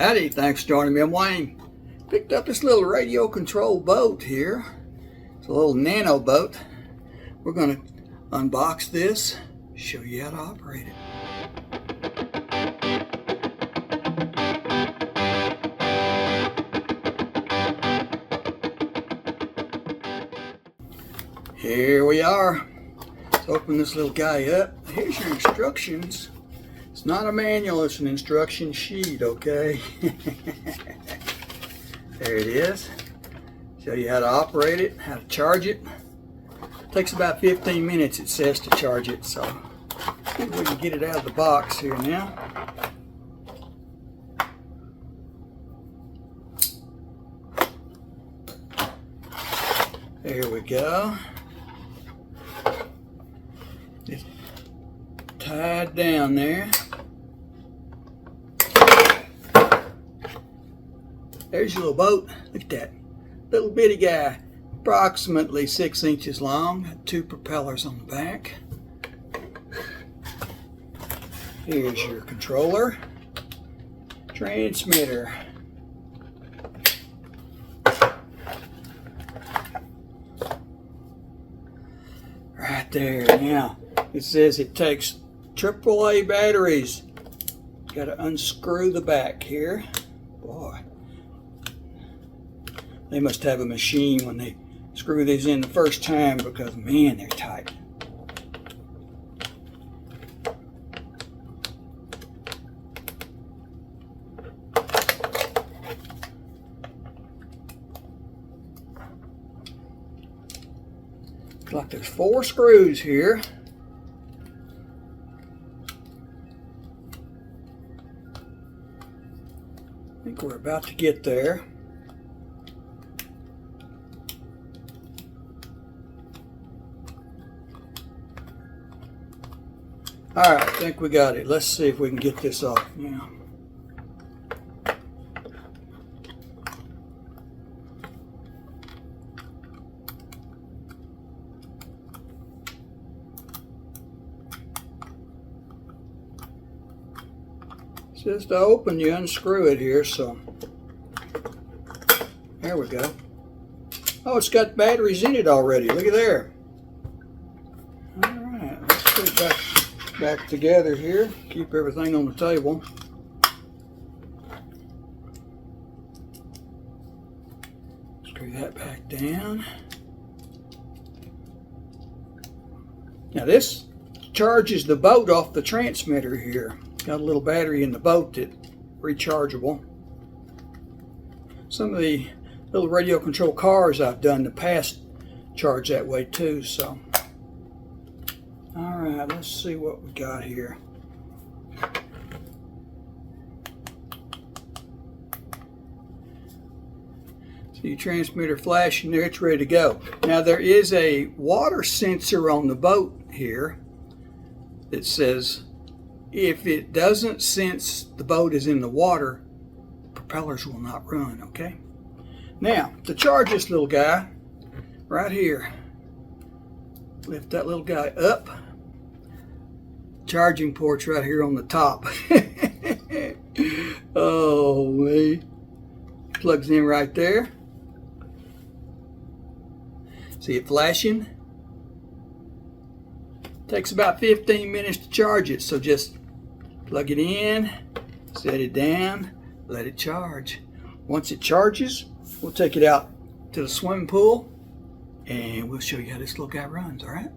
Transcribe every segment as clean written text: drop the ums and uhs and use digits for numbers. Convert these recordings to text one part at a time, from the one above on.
Howdy, thanks for joining me. I'm Wayne. Picked up this little radio control boat here. It's a little Nano boat. We're going to unbox this, show you how to operate it. Here we are. Let's open this little guy up. Here's your instructions. It's not a manual, it's an instruction sheet, okay? There it is. Show you how to operate it, how to charge it. Takes about 15 minutes, it says, to charge it, so see if we can get it out of the box here now. There we go. It's tied down there. There's your little boat. Look at that little bitty guy, approximately 6 inches long. Got 2 propellers on the back. Here's your controller, transmitter. Right there. Now it says it takes AAA batteries. Got to unscrew the back here. Boy, they must have a machine when they screw these in the first time, because man, they're tight. Looks like there's 4 screws here. I think we're about to get there. Alright, I think we got it. Let's see if we can get this off now. It's just to open, you unscrew it here, so there we go. Oh, it's got batteries in it already. Look at there. Alright, let's put it back together here. Keep everything on the table. Screw that back down. Now this charges the boat off the transmitter here. Got a little battery in the boat that's rechargeable. Some of the little radio control cars I've done in the past charge that way too, so. Alright, let's see what we got here. See your transmitter flashing there, it's ready to go. Now there is a water sensor on the boat here that says if it doesn't sense the boat is in the water, propellers will not run, okay? Now, to charge this little guy, right here, lift that little guy up. Charging port's right here on the top. Oh, me. Plugs in right there. See it flashing? Takes about 15 minutes to charge it, so just plug it in, set it down, let it charge. Once it charges, we'll take it out to the swimming pool and we'll show you how this little guy runs, all right?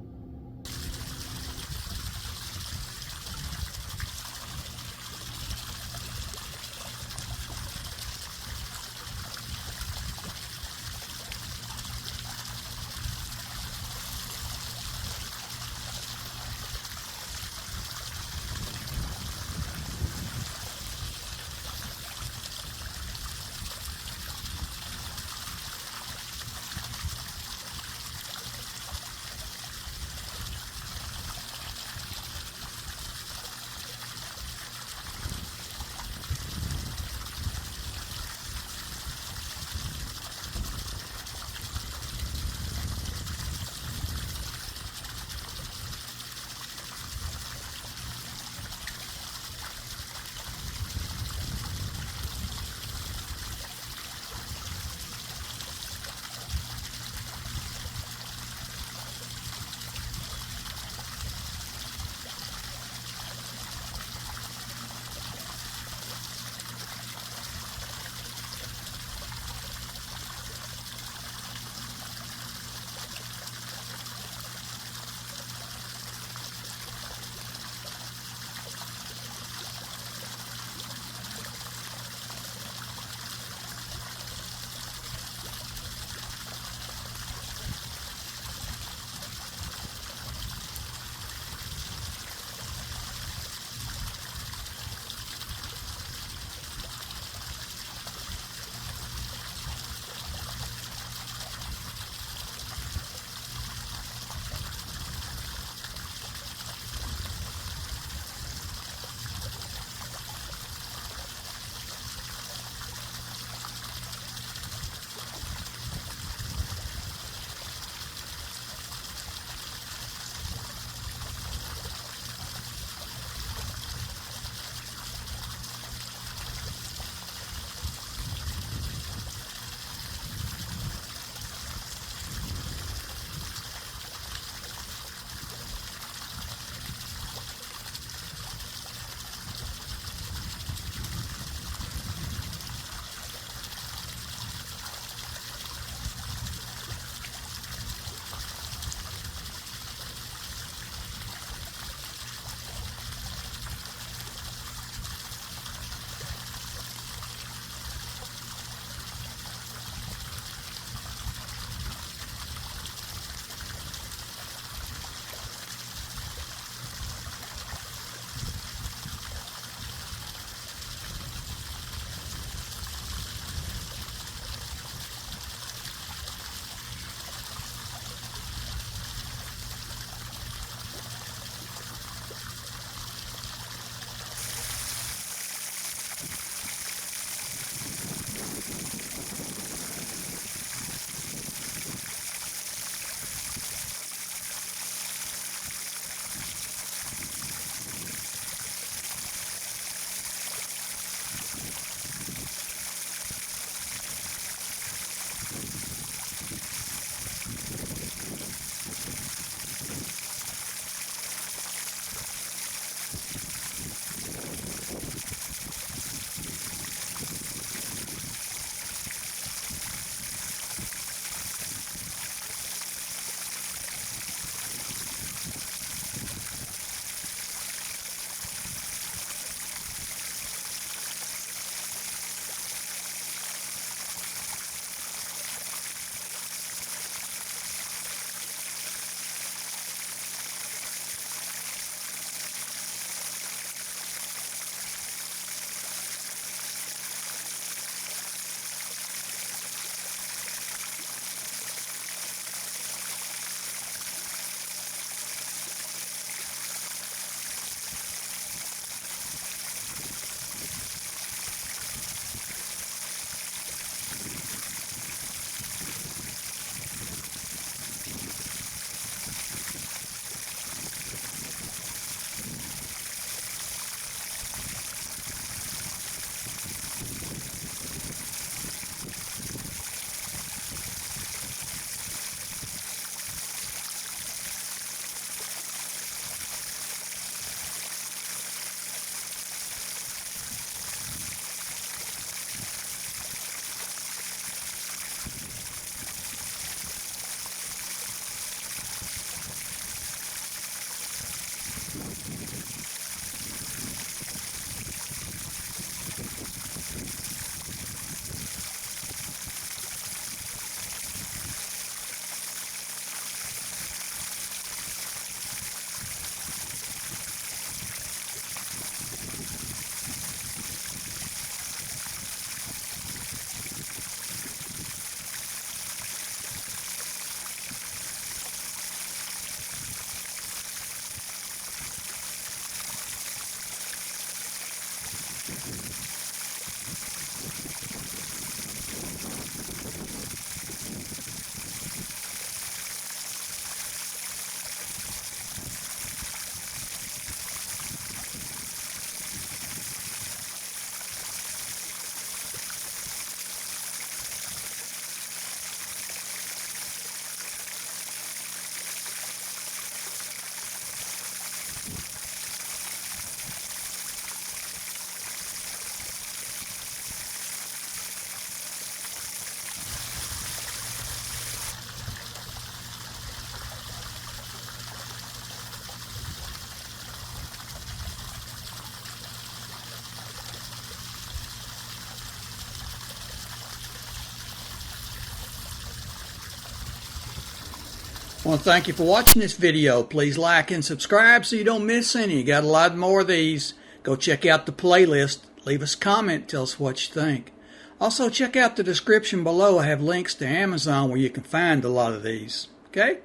I want to thank you for watching this video. Please like and subscribe so you don't miss any. Got a lot more of these. Go check out the playlist. Leave us a comment. Tell us what you think. Also, check out the description below. I have links to Amazon where you can find a lot of these. Okay?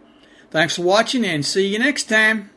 Thanks for watching and see you next time.